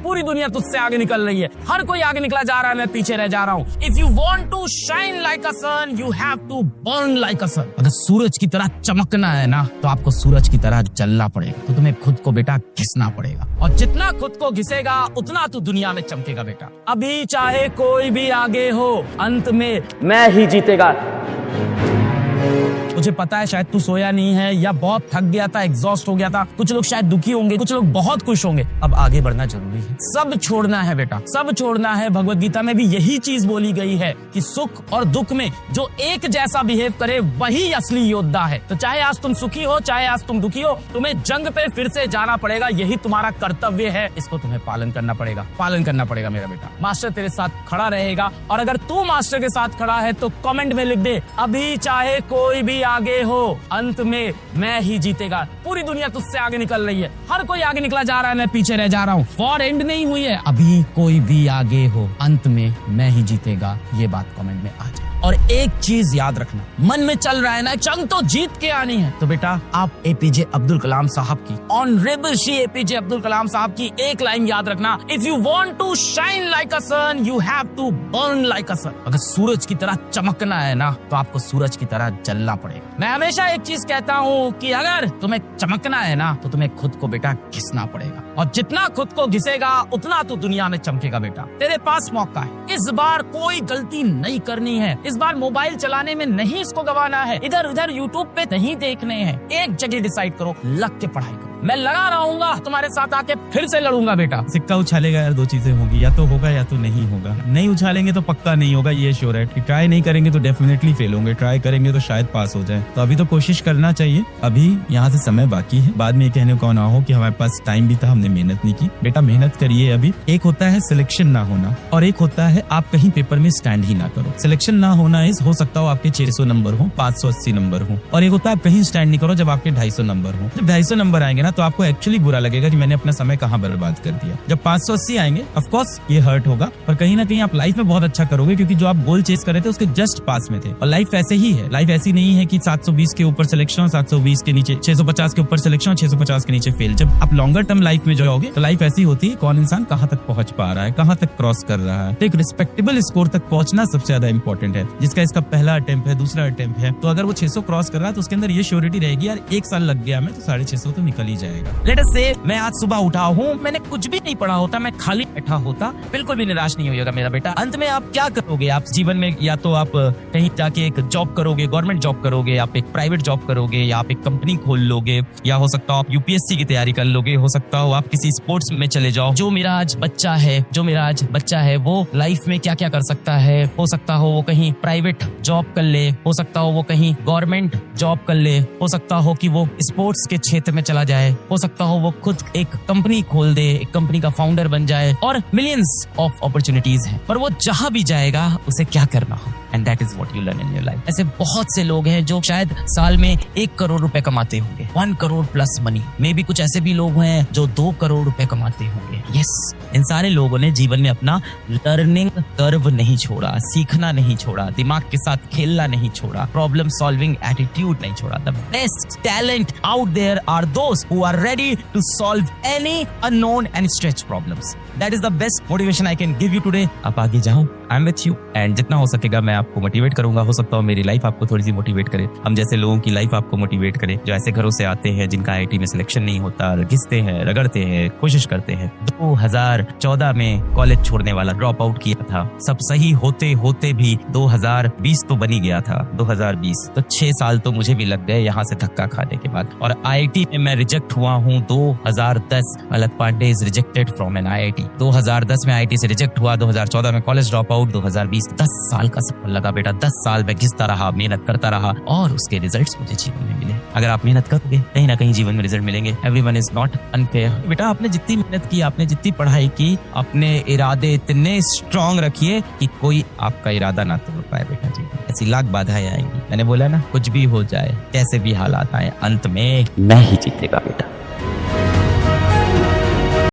पूरी दुनिया तुझसे आगे निकल रही है, हर कोई आगे निकला जा रहा है, मैं पीछे रह जा रहा हूँ। If you want to shine like a sun, you have to burn like a sun. अगर सूरज की तरह चमकना है ना, तो आपको सूरज की तरह जलना पड़ेगा। तो तुम्हें खुद को बेटा घिसना पड़ेगा, और जितना खुद को घिसेगा उतना तू दुनिया में चमकेगा बेटा। अभी चाहे कोई भी आगे हो, अंत में मैं ही जीतेगा। मुझे पता है शायद तू सोया नहीं है, या बहुत थक गया था, एग्जॉस्ट हो गया था। कुछ लोग शायद दुखी होंगे, कुछ लोग बहुत खुश होंगे। अब आगे बढ़ना जरूरी है, सब छोड़ना है बेटा, सब छोड़ना है। भगवत गीता में भी यही चीज बोली गई है कि सुख और दुख में जो एक जैसा बिहेव करे वही असली योद्धा है। तो चाहे आज तुम सुखी हो, चाहे आज तुम दुखी हो, तुम्हें जंग पे फिर से जाना पड़ेगा। यही तुम्हारा कर्तव्य है, इसको तुम्हें पालन करना पड़ेगा, पालन करना पड़ेगा मेरा बेटा। मास्टर तेरे साथ खड़ा रहेगा, और अगर तू मास्टर के साथ खड़ा है तो कमेंट में लिख दे, अभी चाहे कोई भी आगे हो, अंत में मैं ही जीतेगा। पूरी दुनिया तुझसे आगे निकल रही है, हर कोई आगे निकला जा रहा है, मैं पीछे रह जा रहा हूँ। वॉर एंड नहीं हुई है, अभी कोई भी आगे हो, अंत में मैं ही जीतेगा। ये बात कमेंट में आ जाए। और एक चीज याद रखना, मन में चल रहा है ना, जंग तो जीत के आनी है, तो बेटा आप एपीजे अब्दुल कलाम साहब की, ऑनरेबल श्री एपीजे अब्दुल कलाम साहब की एक लाइन याद रखना, if you want to shine like a sun, you have to burn like a sun. अगर सूरज की तरह चमकना है ना, तो आपको सूरज की तरह जलना पड़ेगा। मैं हमेशा एक चीज कहता हूँ कि अगर तुम्हें चमकना है ना, तो तुम्हें खुद को बेटा घिसना पड़ेगा, और जितना खुद को घिसेगा उतना तो दुनिया में चमकेगा बेटा। तेरे पास मौका है, इस बार कोई गलती नहीं करनी है, इस बार मोबाइल चलाने में नहीं इसको गवाना है, इधर उधर यूट्यूब पे नहीं देखने हैं। एक जगह डिसाइड करो, लग के पढ़ाई करो। मैं लगा रहूंगा, तुम्हारे साथ आके फिर से लड़ूंगा बेटा। सिक्का उछालेगा यार, दो चीजें होगी, या तो होगा या तो नहीं होगा। नहीं उछालेंगे तो पक्का नहीं होगा, ये श्योर है। ट्राई नहीं करेंगे तो डेफिनेटली फेल होंगे, ट्राई करेंगे तो शायद पास हो जाए। तो अभी तो कोशिश करना चाहिए, अभी यहाँ से समय बाकी है। बाद में ये कहने को ना हो कि हमारे पास टाइम भी था, हमने मेहनत नहीं की। बेटा मेहनत करिए। अभी एक होता है सिलेक्शन ना होना, और एक होता है आप कहीं पेपर में स्टैंड ही ना करो। सिलेक्शन ना होना हो सकता हो आपके 600 नंबर हो, 580 नंबर हो, और एक होता है आप कहीं स्टैंड नहीं करो जब आपके 250 नंबर हो। जब 250 नंबर आएंगे ना, तो आपको एक्चुअली बुरा लगेगा कि मैंने अपना समय कहाँ बर्बाद कर दिया। जब 580 आएंगे, ऑफ कोर्स ये हर्ट होगा, पर कहीं ना कहीं आप लाइफ में बहुत अच्छा करोगे, क्योंकि जो आप गोल चेस कर रहे थे उसके जस्ट पास में थे। और लाइफ ऐसे ही है, लाइफ ऐसी नहीं है कि 720 के ऊपर सिलेक्शन, 720 के नीचे, 650 के ऊपर सिलेक्शन, 650 के नीचे फेल। जब आप लॉन्गर टर्म लाइफ में जाओगे तो लाइफ ऐसी होती है, कौन इंसान कहाँ तक पहुंच पा रहा है, कहाँ तक क्रॉस कर रहा है। तो एक रिस्पेक्टेबल स्कोर तक पहुंचना सबसे ज्यादा इंपॉर्टेंट है। जिसका इसका पहला अटेम्प्ट है, दूसरा अटेम्प्ट है, तो अगर वो 600 क्रॉस कर रहा है तो उसके अंदर ये श्योरिटी रहेगी यार 1 साल लग गया, मैं तो 650 तो निकल ही जाएगा। लेट अस से मैं आज सुबह उठा हूँ, मैंने कुछ भी नहीं पढ़ा होता, मैं खाली बैठा होता, बिल्कुल भी निराश नहीं होगा मेरा बेटा। अंत में आप क्या करोगे? आप जीवन में या तो आप कहीं जाके एक जॉब करोगे, गवर्नमेंट जॉब करोगे, आप एक प्राइवेट जॉब करोगे, या आप एक कंपनी खोल लोगे, या हो सकता हो आप यूपीएससी की तैयारी कर लोगे, हो सकता हो आप किसी स्पोर्ट्स में चले जाओ। जो मेरा आज बच्चा है वो लाइफ में क्या क्या कर सकता है, हो सकता हो वो कहीं प्राइवेट जॉब कर ले, हो सकता हो वो कहीं गवर्नमेंट जॉब कर ले, हो सकता हो कि वो स्पोर्ट्स के क्षेत्र में चला जाए, हो सकता हो वो खुद एक कंपनी खोल दे, एक कंपनी का फाउंडर बन जाए, और मिलियंस ऑफ अपॉर्चुनिटीज हैं। पर वो जहां भी जाएगा उसे क्या करना हो, and that is what you learn in your life. ऐसे बहुत से लोग हैं जो शायद साल में 1 करोड़ रुपए कमाते होंगे, 1 करोड़ प्लस मनी। मे भी कुछ ऐसे भी लोग हैं जो 2 करोड़ रुपए कमाते होंगे। यस, इन सारे लोगों ने जीवन में अपना लर्निंग कर्व नहीं छोड़ा, सीखना नहीं छोड़ा, दिमाग के साथ खेलना नहीं छोड़ा, प्रॉब्लम सॉल्विंग एटीट्यूड नहीं छोड़ा। The best talent out there are those who are ready to solve any unknown and stretch problems. That is the best motivation I can give you today. आप आगे जाओ, I am with you, and जितना हो सकेगा मैं आपको motivate करूंगा। हो सकता हो मेरी लाइफ आपको थोड़ी सी मोटिवेट करे, हम जैसे लोगों की लाइफ आपको मोटिवेट करे, जो ऐसे घरों से आते हैं जिनका आईआईटी में सिलेक्शन नहीं होता, घिसते हैं, रगड़ते हैं, कोशिश करते हैं। 2014 में कॉलेज छोड़ने वाला, ड्रॉप आउट किया था, सब सही होते होते भी 2020 तो बनी गया था, 2020 तो 6 साल तो मुझे भी लग गए यहाँ से धक्का खाने के बाद। और आईआईटी में मैं रिजेक्ट हुआ हूँ 2010। Alak Pandey is rejected from an IIT. 2010 में आईआईटी से रिजेक्ट हुआ, 2014 में कॉलेज ड्रॉप आउट, 2020 10 साल का सफर लगा बेटा। 10 साल में घिसता रहा, मेहनत करता रहा, और उसके रिजल्ट्स मुझे जीवन में मिले। अगर आप मेहनत करोगे कहीं ना कहीं जीवन में रिजल्ट मिलेंगे। Everyone is not unfair. बेटा आपने जितनी मेहनत की, आपने जितनी पढ़ाई की, अपने इरादे इतने स्ट्रांग रखिए कि कोई आपका इरादा ना तोड़ पाए बेटा जी। ऐसी लाख बाधाएं आएंगी, मैंने बोला ना, कुछ भी हो जाए, कैसे भी हालात आए, अंत में मैं ही जीतेगा बेटा।